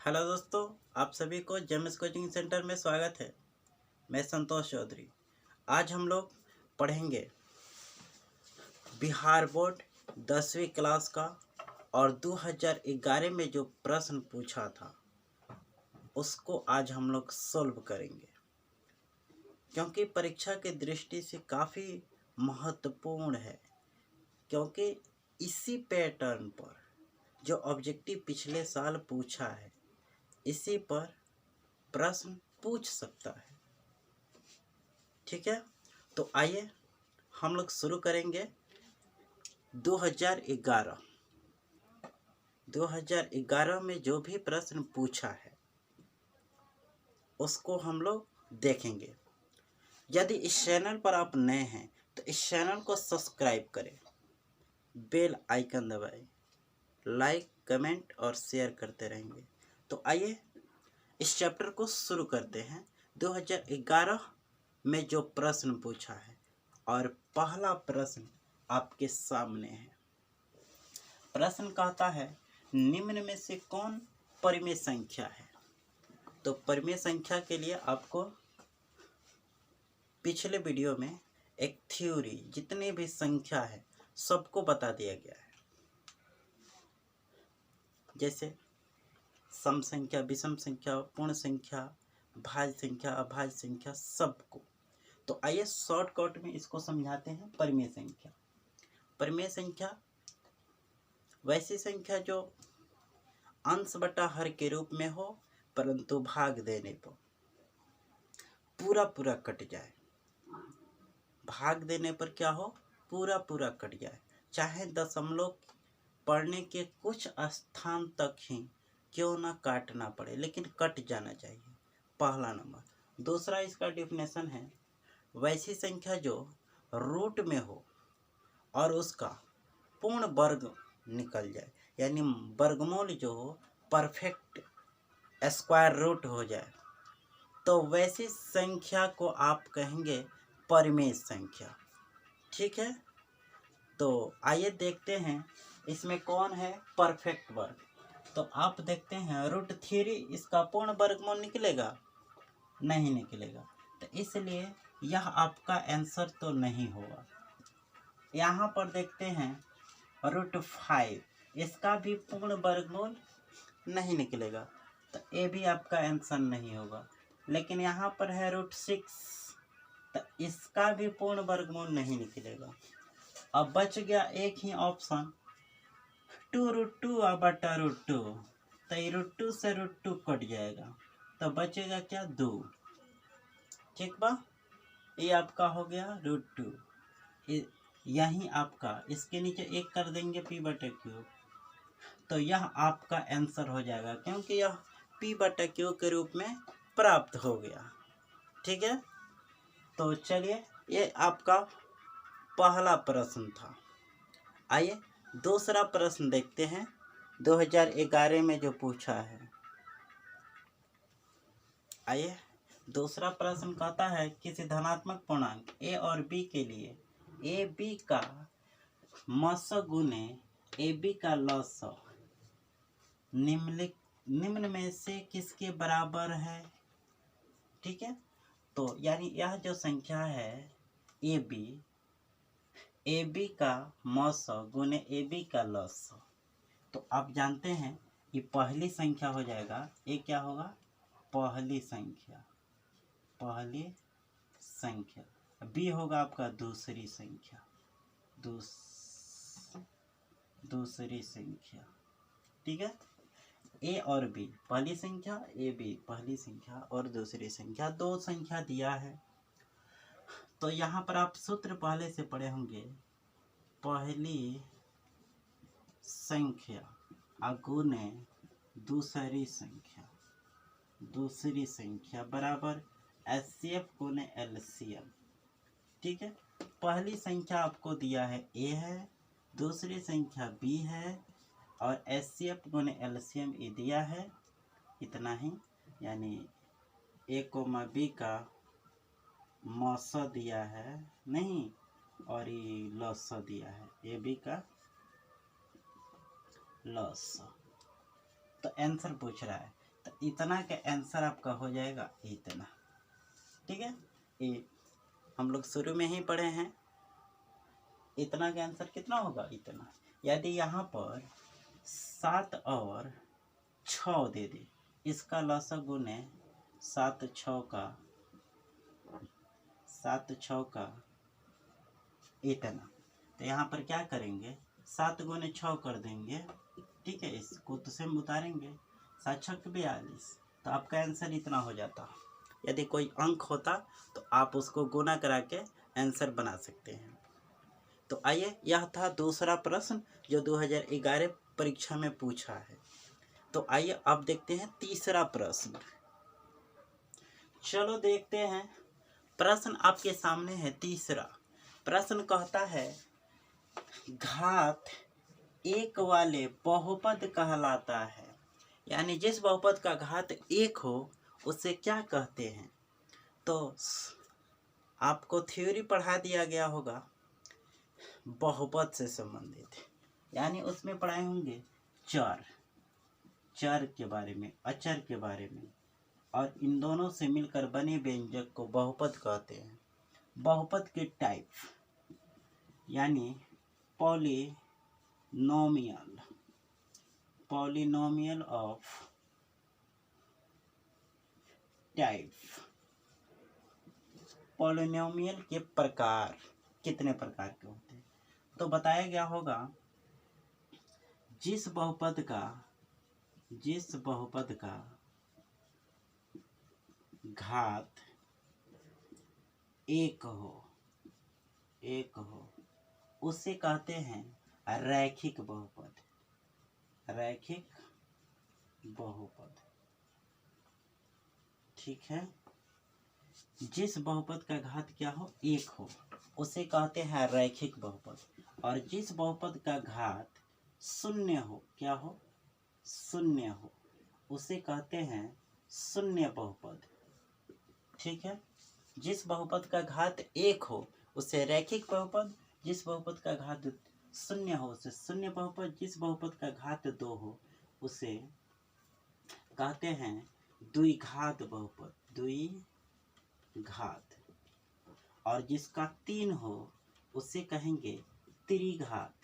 Hello दोस्तों, आप सभी को जेम्स कोचिंग सेंटर में स्वागत है। मैं संतोष चौधरी। आज हम लोग पढ़ेंगे बिहार बोर्ड 10वीं क्लास का और 2011 में जो प्रश्न पूछा था उसको आज हम लोग सॉल्व करेंगे, क्योंकि परीक्षा की दृष्टि से काफ़ी महत्वपूर्ण है। क्योंकि इसी पैटर्न पर जो ऑब्जेक्टिव पिछले साल पूछा है, इसी पर प्रश्न पूछ सकता है। ठीक है, तो आइए हम लोग शुरू करेंगे। 2011 में जो भी प्रश्न पूछा है उसको हम लोग देखेंगे। यदि इस चैनल पर आप नए हैं तो इस चैनल को सब्सक्राइब करें, बेल आइकन दबाएं, लाइक कमेंट और शेयर करते रहेंगे। तो आइए इस चैप्टर को शुरू करते हैं। 2011 में जो प्रश्न पूछा है, और पहला प्रश्न आपके सामने है। प्रश्न कहता है निम्न में से कौन परिमेय संख्या है। तो परिमेय संख्या के लिए आपको पिछले वीडियो में एक थ्योरी, जितने भी संख्या है सबको बता दिया गया है, जैसे सम संख्या, विषम संख्या, पूर्ण संख्या, भाज्य संख्या, अभाज्य संख्या, सबको। तो आइए शॉर्टकट में इसको समझाते हैं। परिमेय संख्या, परिमेय संख्या वैसी संख्या जो अंश बटा हर के रूप में हो, परंतु भाग देने पर पूरा पूरा कट जाए। भाग देने पर क्या हो, पूरा पूरा कट जाए। चाहे दशमलव पढ़ने के कुछ स्थान तक ही क्यों ना काटना पड़े, लेकिन कट जाना चाहिए। पहला नंबर। दूसरा इसका डेफिनेशन है वैसी संख्या जो रूट में हो और उसका पूर्ण वर्ग निकल जाए, यानी वर्गमूल जो हो परफेक्ट स्क्वायर रूट हो जाए, तो वैसी संख्या को आप कहेंगे परिमेय संख्या। ठीक है, तो आइए देखते हैं इसमें कौन है परफेक्ट वर्ग। तो आप देखते हैं √3 इसका पूर्ण वर्गमूल निकलेगा, नहीं निकलेगा, तो इसलिए यह आपका आंसर तो नहीं होगा। यहाँ पर देखते हैं √5 इसका भी पूर्ण वर्गमूल नहीं निकलेगा, तो ये भी आपका आंसर नहीं होगा। लेकिन यहाँ पर है √6, तो इसका भी पूर्ण वर्गमूल नहीं निकलेगा। अब बच गया एक ही ऑप्शन 2√2 बटा √2, तो ये √2 से √2 कट जाएगा, तो बचेगा क्या 2। ठीक बा, ये आपका हो गया √2। यही आपका, इसके नीचे 1 कर देंगे p/q, तो यह आपका आंसर हो जाएगा, क्योंकि यह p/q के रूप में प्राप्त हो गया। ठीक है, तो चलिए ये आपका पहला प्रश्न था। आइए दूसरा प्रश्न देखते हैं 2011 में जो पूछा है। आइए दूसरा प्रश्न कहता है किसी धनात्मक पूर्णांक a और b के लिए ab का मस गुने ab का लस निम्न में से किसके बराबर है। ठीक है, तो यानी यह जो संख्या है ab का मस गुने ab का लस, तो आप जानते हैं कि पहली संख्या हो जाएगा। ये क्या होगा, पहली संख्या, पहली संख्या। b होगा आपका दूसरी संख्या, दूसरी संख्या। ठीक है, a और b पहली संख्या, a b पहली संख्या और दूसरी संख्या, दो संख्या दिया है। तो यहाँ पर आप सूत्र पहले से पढ़े होंगे, पहली संख्या गुने दूसरी संख्या, दूसरी संख्या बराबर HCF गुने LCM। ठीक है, पहली संख्या आपको दिया है a है, दूसरी संख्या b है, और HCF गुने LCM ये दिया है, इतना ही। यानी a, b का मस दिया है नहीं, और ये लस दिया है, ए बी का लस। तो आंसर पूछ रहा है इतना का आंसर आपका हो जाएगा इतना। ठीक है, ये हम लोग शुरू में ही पढ़े हैं। इतना का आंसर कितना होगा इतना। यदि यहाँ पर 7 और 6 दे दे, इसका लसा गुने 7 6 का इतना, तो यहाँ पर क्या करेंगे 7 गुने 6 कर देंगे। ठीक है, इसको तो सेम उतारेंगे, 7 6 42, तो आपका आंसर इतना हो जाता। यदि कोई अंक होता तो आप उसको गुना करा के आंसर बना सकते हैं। तो आइए, यह था दूसरा प्रश्न जो 2011 परीक्षा में पूछा है। तो आइए अब देखते हैं तीसरा प्रश्न। चलो देखते हैं, प्रश्न आपके सामने है। तीसरा प्रश्न कहता है घात 1 वाले बहुपद कहलाता है। यानी जिस बहुपद का घात 1 हो उसे क्या कहते हैं। तो आपको थ्योरी पढ़ा दिया गया होगा बहुपद से संबंधित, यानी उसमें पढ़ाए होंगे चर के बारे में, अचर के बारे में, और इन दोनों से मिलकर बने व्यंजक को बहुपद कहते हैं। बहुपद के टाइप यानी पॉलिनोमियल ऑफ टाइप। पॉलिनोमियल के प्रकार कितने प्रकार के होते हैं, तो बताया गया होगा जिस बहुपद का घात 1 हो उसे कहते हैं रैखिक बहुपद। ठीक है, जिस बहुपद का घात क्या हो 1 हो उसे कहते हैं रैखिक बहुपद, और जिस बहुपद का घात 0 हो, क्या हो 0 हो, उसे कहते हैं शून्य बहुपद। ठीक है, जिस बहुपद का घात 1 हो उसे रैखिक बहुपद, जिस बहुपद का घात 0 हो उसे शून्य बहुपद, जिस बहुपद का घात 2 हो उसे कहते हैं द्विघात बहुपद, द्विघात, और जिसका 3 हो उसे कहेंगे त्रिघात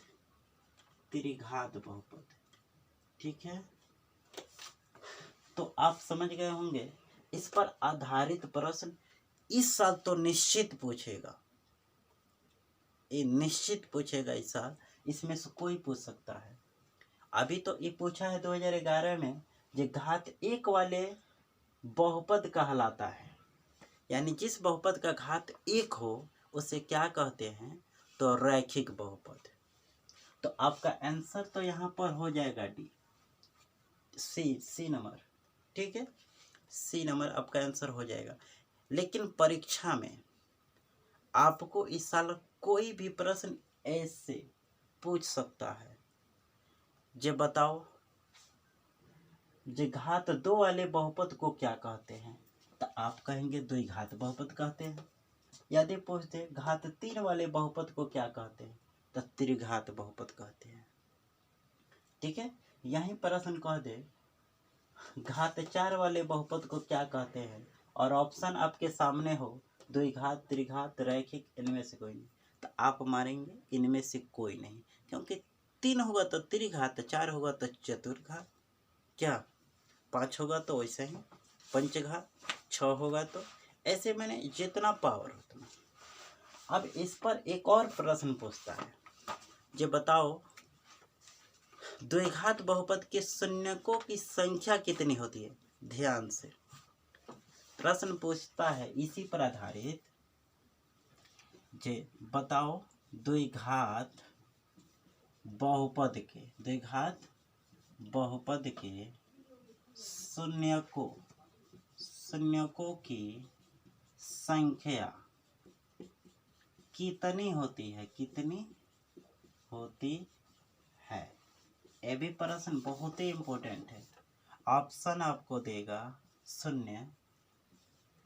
बहुपद। ठीक है, तो आप समझ गए होंगे। इस पर आधारित प्रश्न इस साल तो निश्चित पूछेगा, ये निश्चित पूछेगा इस साल, इसमें से कोई पूछ सकता है। अभी तो ये पूछा है 2011 में, जो घात 1 वाले बहुपद कहलाता है, यानी जिस बहुपद का घात 1 हो उसे क्या कहते हैं, तो रैखिक बहुपद। तो आपका आंसर तो यहाँ पर हो जाएगा डी, सी नंबर। ठीक है, सी नंबर आपका आंसर हो जाएगा। लेकिन परीक्षा में आपको इस साल कोई भी प्रश्न ऐसे पूछ सकता है, जे बताओ जे घात 2 वाले बहुपद को क्या कहते हैं, तो आप कहेंगे द्विघात बहुपद कहते हैं। यदि पूछते घात 3 वाले बहुपद को क्या कहते हैं, तो त्रिघात बहुपद कहते हैं। ठीक है, यही प्रश्न कह दे घात 4 वाले बहुपद को क्या कहते हैं, और ऑप्शन आपके सामने हो द्विघात, त्रिघात, रैखिक, इनमें से कोई नहीं, तो आप मारेंगे इनमें से कोई नहीं, क्योंकि 3 होगा तो त्रिघात, 4 होगा तो चतुर्घात, क्या 5 होगा तो वैसे ही पंचघात, 6 होगा तो ऐसे, मैंने जितना पावर उतना। अब इस पर एक और प्रश्न पूछता है, जो बताओ द्विघात बहुपद के शून्यकों की संख्या कितनी होती है। ध्यान से प्रश्न पूछता है इसी पर आधारित, जे बताओ द्विघात बहुपद के शून्यकों की संख्या कितनी होती है। ये भी प्रश्न बहुत ही इम्पोर्टेंट है। ऑप्शन आपको देगा 0,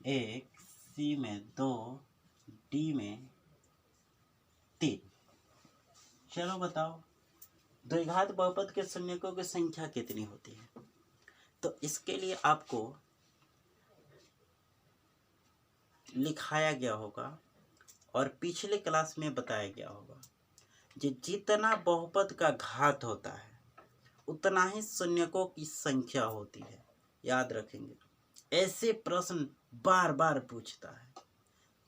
1, सी में 2, डी में 3। चलो बताओ द्विघात बहुपद के शून्यकों की संख्या कितनी होती है। तो इसके लिए आपको लिखाया गया होगा और पिछले क्लास में बताया गया होगा कि जितना बहुपद का घात होता है उतना ही शून्यकों की संख्या होती है। याद रखेंगे, ऐसे प्रश्न बार बार पूछता है।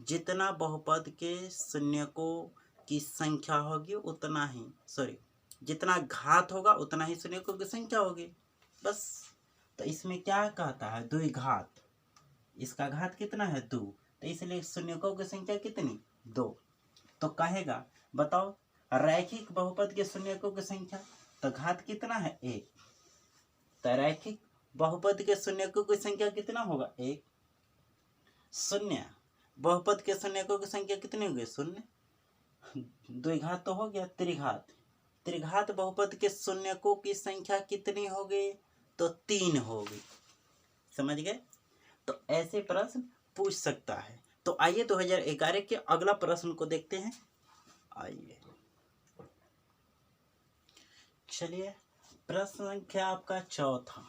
जितना बहुपद के शून्यकों की संख्या होगी उतना ही जितना घात होगा उतना ही शून्यकों की संख्या होगी, बस। तो इसमें क्या कहता है, द्विघात। इसका घात कितना है, 2, तो इसलिए शून्यकों की संख्या कितनी, 2। तो कहेगा बताओ रैखिक बहुपद के शून्यकों की संख्या, तो घात कितना है, 1। तो रैखिक बहुपद के शून्यकों की संख्या कितना होगा, 1। शून्य बहुपद के शून्यकों की संख्या कितनी होगी, 0। द्विघात तो हो गया, त्रिघात। त्रिघात बहुपद के शून्यकों की संख्या कितनी होगी, तो 3 होगी। समझ गए। तो ऐसे प्रश्न पूछ सकता है। तो आइए 2011 के अगला प्रश्न को देखते हैं। आइए चलिए, प्रश्न संख्या आपका 4था।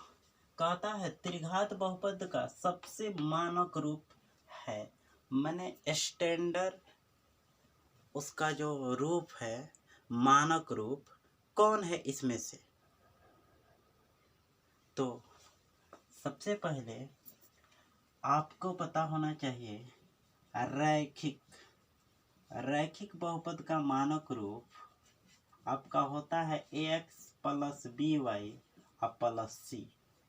कहता है त्रिघात बहुपद का सबसे मानक रूप है, माने स्टैंडर्ड उसका जो रूप है, मानक रूप कौन है इसमें से। तो सबसे पहले आपको पता होना चाहिए रैखिक बहुपद का मानक रूप आपका होता है ax plus by plus c।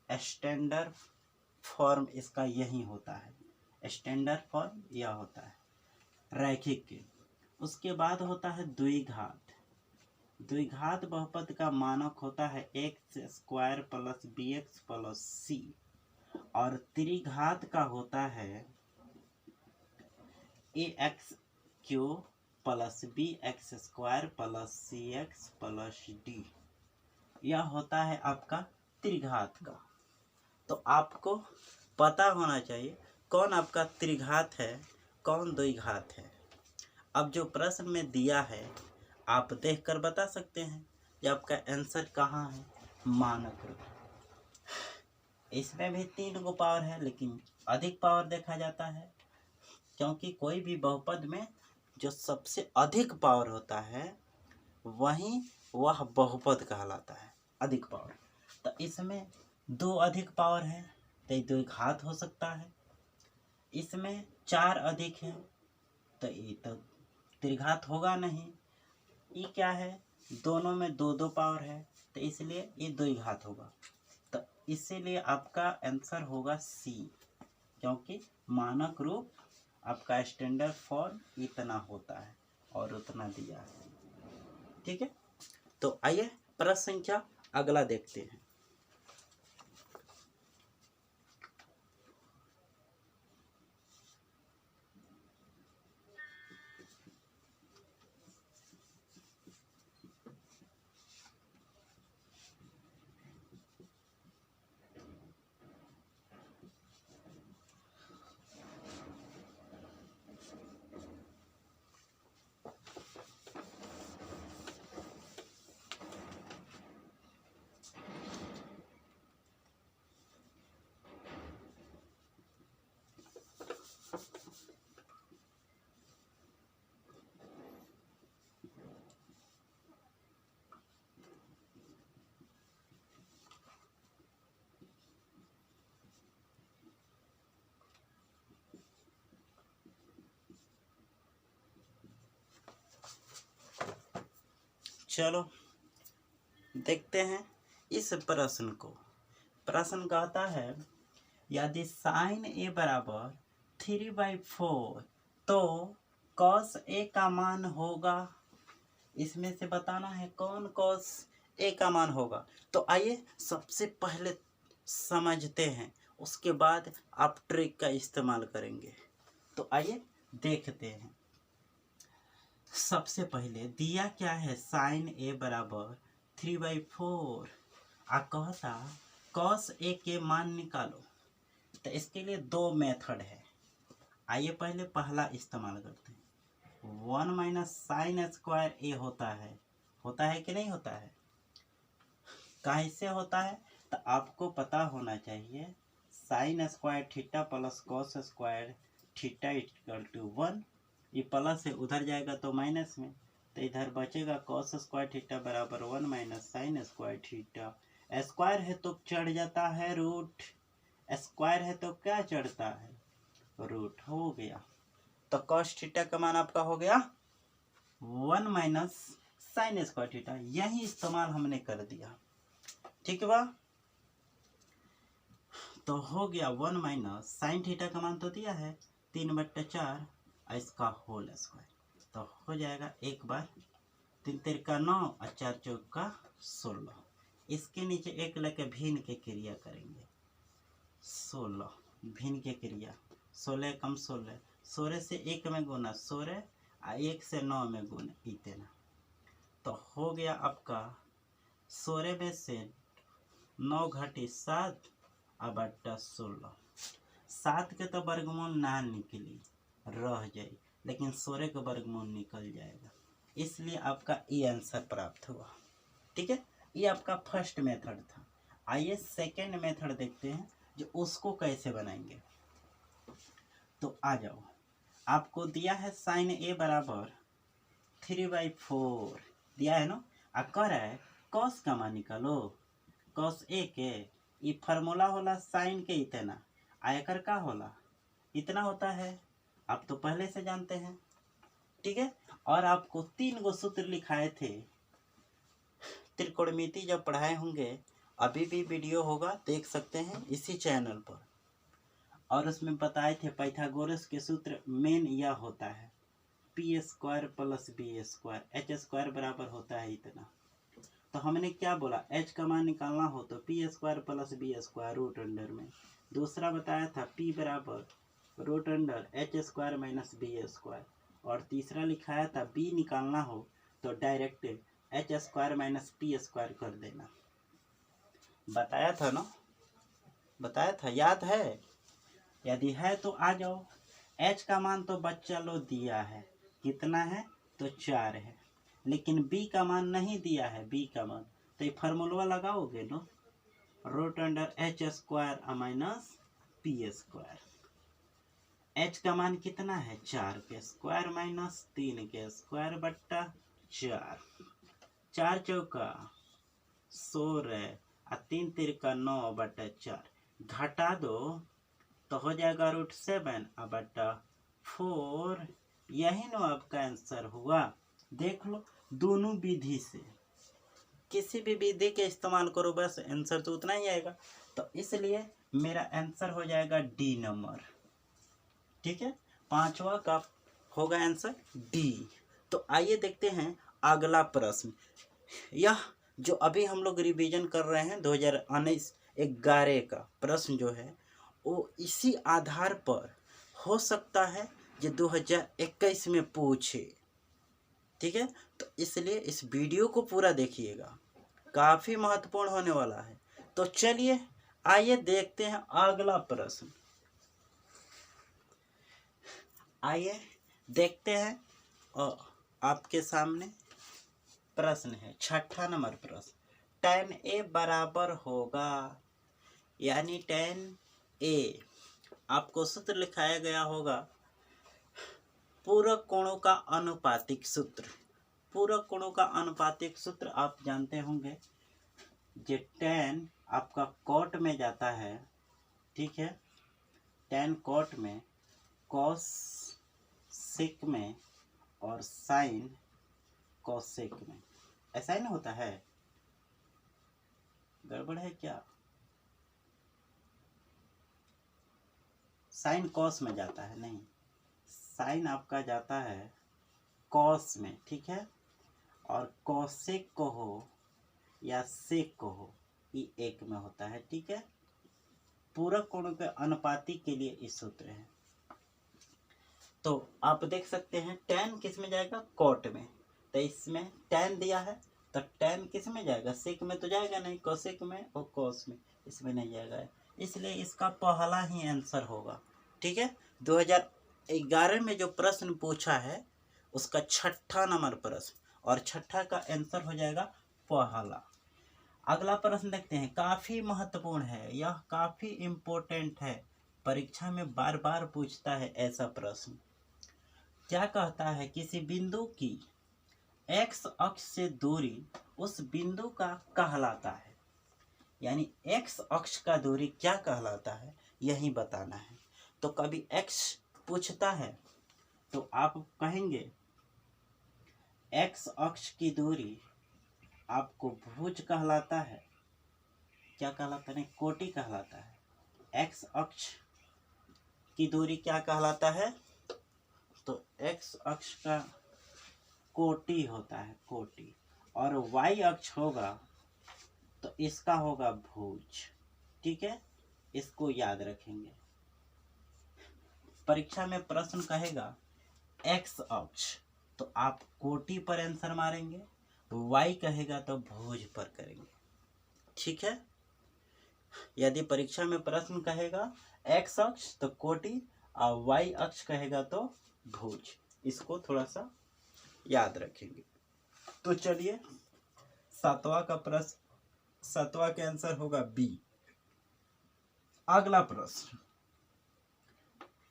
Standard form इसका यही होता है, स्टैंडर्ड फॉर्म यह होता है रैखिक के। उसके बाद होता है द्विघात। द्विघात बहुपद का मानक होता है x square plus bx plus c। और त्रिघात का होता है ax cube plus bx square plus cx plus d। यह होता है आपका त्रिघात का। तो आपको पता होना चाहिए कौन आपका त्रिघात है, कौन द्विघात है। अब जो प्रश्न में दिया है आप देखकर बता सकते हैं कि आपका आंसर कहाँ है, मानक रूप। इसमें भी 3 गो पावर है, लेकिन अधिक पावर देखा जाता है, क्योंकि कोई भी बहुपद में जो सबसे अधिक पावर होता है वही वह बहुपद कहलाता है, अधिक पावर। तो इसमें 2 अधिक पावर है तो ये द्विघात हो सकता है। इसमें 4 अधिक है तो ये तो त्रिघात होगा नहीं। ये क्या है, दोनों में 2-2 पावर है तो इसलिए ये द्विघात होगा। तो इसीलिए आपका आंसर होगा सी, क्योंकि मानक रूप आपका स्टैंडर्ड फॉर्म इतना होता है और उतना दिया है। ठीक है, तो आइए प्रश्न संख्या अगला देखते हैं। चलो देखते हैं इस प्रश्न को। प्रश्न कहता है यदि साइन ए बराबर 3/4 तो कॉस ए का मान होगा। इसमें से बताना है कौन कॉस ए का मान होगा। तो आइए सबसे पहले समझते हैं, उसके बाद आप ट्रिक का इस्तेमाल करेंगे। तो आइए देखते हैं। सबसे पहले दिया क्या है, साइन ए बराबर 3/4 आ कहता कॉस ए के मान निकालो। तो इसके लिए 2 मेथड है। आइए पहले पहला इस्तेमाल करते हैं। 1 माइनस साइन स्क्वायर ए होता है कि नहीं होता है। कैसे होता है, तो आपको पता होना चाहिए sine square theta plus cos square theta equal to 1। ये प्लस है, उधर जाएगा तो माइनस में, तो इधर बचेगा कॉस स्क्वायर थीटा बराबर 1 minus sign square theta. Square है तो चढ़ जाता है रूट, स्क्वायर है तो क्या चढ़ता है, रूट। हो गया, तो कॉस थीटा का मान आपका हो गया 1 माइनस साइन स्क्वायर थीटा। यही इस्तेमाल हमने कर दिया, ठीक बा। तो हो गया 1 माइनस साइन थीटा का मान तो दिया है 3/4 इसका होल स्क्वायर, तो हो जाएगा 1 बार 3 तिरका 9 और 4 चौका 16। इसके नीचे 1 लेके भिन्न के क्रिया करेंगे, 16 भिन्न के क्रिया, 16 कम 16, 16 से 1 में गुना 16 और 1 से 9 में गुना इतना। तो हो गया आपका 16 में से 9 घटी 7 और बट्टा 16। 7 के तो वर्गमूल ना निकली रह जाए, लेकिन 16 का वर्गमूल निकल जाएगा, इसलिए आपका ये आंसर प्राप्त हुआ। ठीक है, ये आपका फर्स्ट मेथड था। आइए सेकेंड मेथड देखते हैं, जो उसको कैसे बनाएंगे। तो आ जाओ, आपको दिया है साइन ए बराबर 3/4 दिया है ना, आ कर है कॉस का मान निकालो, कॉस ए के ये फार्मूला होला साइन के इतना, आयकर का होला इतना होता है, आप तो पहले से जानते हैं। ठीक है, और आपको 3 गो सूत्र लिखाए थे, त्रिकोणमिति जब पढ़ाए होंगे, अभी भी वीडियो होगा देख सकते हैं इसी चैनल पर, और उसमें बताए थे पाइथागोरस के सूत्र मेन यह होता है P square plus B square, H square बराबर होता है इतना। तो हमने क्या बोला, एच का मान निकालना हो तो P square plus B square root under में। दूसरा बताया था पी बराबर root under H square minus B square, और तीसरा लिखाया था बी निकालना हो तो direct H square minus P square कर देना। बताया था ना, बताया था, याद है? यदि है तो आ जाओ। एच का मान तो बच्चा लो दिया है, कितना है तो 4 है, लेकिन बी का मान नहीं दिया है। बी का मान तो ये फार्मूला लगाओगे ना, root under H square minus P square. H का मान कितना है 4 के स्क्वायर माइनस 3 के स्क्वायर बट्टा 4, 4 चौका 16 और 3 तिरका 9 बट्टा 4, घटा दो तो हो जाएगा √7 और बट्टा 4। यही ना आपका आंसर हुआ। देख लो, दोनों विधि से किसी भी विधि के इस्तेमाल करो, बस आंसर तो उतना ही आएगा। तो इसलिए मेरा आंसर हो जाएगा डी नंबर। ठीक है, 5वां का होगा आंसर डी। तो आइए देखते हैं अगला प्रश्न। यह जो अभी हम लोग रिवीजन कर रहे हैं 2019-11 का प्रश्न जो है, वो इसी आधार पर हो सकता है जो 2021 में पूछे। ठीक है, तो इसलिए इस वीडियो को पूरा देखिएगा, काफ़ी महत्वपूर्ण होने वाला है। तो चलिए आइए देखते हैं अगला प्रश्न। आइए देखते हैं, और आपके सामने प्रश्न है 6ठा नंबर प्रश्न। tan a बराबर होगा, यानी tan a आपको सूत्र लिखाया गया होगा पूरक कोणों का अनुपातिक सूत्र। पूरक कोणों का अनुपातिक सूत्र आप जानते होंगे, जो tan आपका कॉट में जाता है। ठीक है, tan कॉट में, कॉस सेक में और साइन कॉसेक में, ऐसा ही ना होता है? गड़बड़ है क्या? साइन कॉस में जाता है, नहीं, साइन आपका जाता है कॉस में। ठीक है, और कॉसेक को हो या सेक को हो, ये एक में होता है। ठीक है, पूरक कोणों के अनुपाति के लिए इस सूत्र है। तो आप देख सकते हैं tan किस में जाएगा, कॉट में, तो इसमें tan दिया है तो tan किस में जाएगा, सेक में तो जाएगा नहीं, कोसेक में और कॉस में, इसमें नहीं जाएगा, इसलिए इसका पहला ही आंसर होगा। ठीक है, 2011 में जो प्रश्न पूछा है उसका 6ठा नंबर प्रश्न, और 6ठा का आंसर हो जाएगा पहला। अगला प्रश्न देखते हैं, काफी महत्वपूर्ण है, यह काफी इम्पोर्टेंट है, परीक्षा में बार बार पूछता है ऐसा प्रश्न। क्या कहता है, किसी बिंदु की एक्स अक्ष से दूरी उस बिंदु का कहलाता है। यानी एक्स अक्ष का दूरी क्या कहलाता है, यही बताना है। तो कभी एक्स पूछता है तो आप कहेंगे एक्स अक्ष की दूरी आपको भुज कहलाता है। क्या कहलाता है, कोटि कहलाता है। एक्स अक्ष की दूरी क्या कहलाता है, तो एक्स अक्ष का कोटि होता है, कोटि। और वाई अक्ष होगा तो इसका होगा भुज। ठीक है, इसको याद रखेंगे। परीक्षा में प्रश्न कहेगा एक्स अक्ष तो आप कोटि पर आंसर मारेंगे, वाई कहेगा तो भुज पर करेंगे। ठीक है, यदि परीक्षा में प्रश्न कहेगा एक्स अक्ष तो कोटि और वाई अक्ष कहेगा तो भुज, इसको थोड़ा सा याद रखेंगे। तो चलिए, सातवां का प्रश्न, सातवां के आंसर होगा बी। अगला प्रश्न,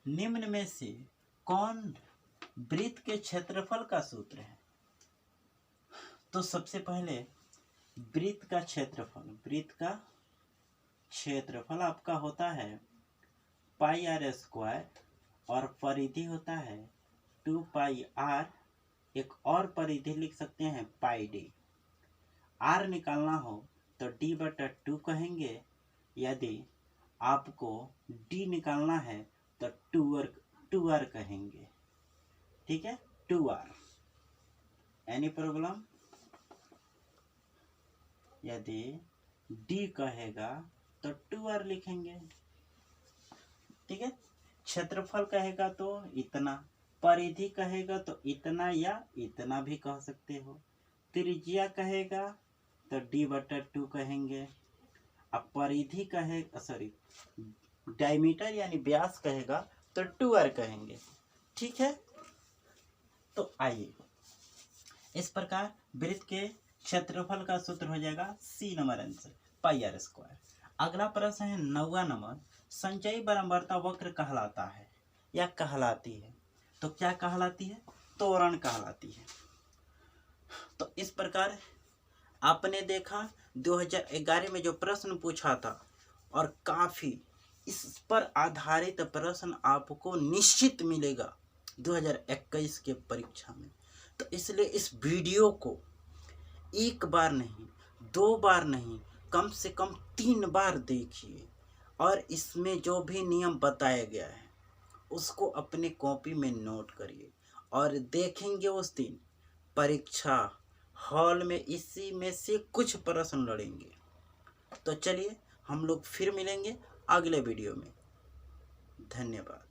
निम्न में से कौन वृत्त के क्षेत्रफल का सूत्र है। तो सबसे पहले वृत्त का क्षेत्रफल, वृत्त का क्षेत्रफल आपका होता है पाई आर स्क्वायर और परिधि होता है 2 पाई आर। एक और परिधि लिख सकते हैं पाई डी। आर निकालना हो तो डी बटा 2 कहेंगे। यदि आपको डी निकालना है तो 2r कहेंगे। ठीक है, 2r। Any problem? यदि डी कहेगा तो 2r लिखेंगे। ठीक है, क्षेत्रफल कहेगा तो इतना, परिधि कहेगा तो इतना या इतना भी कह सकते हो। त्रिज्या कहेगा तो डी बटा 2 कहेंगे। अब परिधि कहेगा, सॉरी डायमीटर यानी व्यास कहेगा तो 2r कहेंगे। ठीक है, तो आइए, इस प्रकार वृत्त के क्षेत्रफल का सूत्र हो जाएगा C number answer, pi R square. अगला प्रश्न है 9वां नंबर, संचयी बारंबारता वक्र कहलाता है या कहलाती है। तो क्या कहलाती है, त्वरण कहलाती है। तो इस प्रकार आपने देखा 2011 में जो प्रश्न पूछा था, और काफ़ी इस पर आधारित प्रश्न आपको निश्चित मिलेगा 2021 के परीक्षा में। तो इसलिए इस वीडियो को एक बार नहीं, 2 बार नहीं, कम से कम 3 बार देखिए, और इसमें जो भी नियम बताया गया है उसको अपने कॉपी में नोट करिए, और देखेंगे उस दिन परीक्षा हॉल में इसी में से कुछ प्रश्न लड़ेंगे। तो चलिए, हम लोग फिर मिलेंगे अगले वीडियो में। धन्यवाद।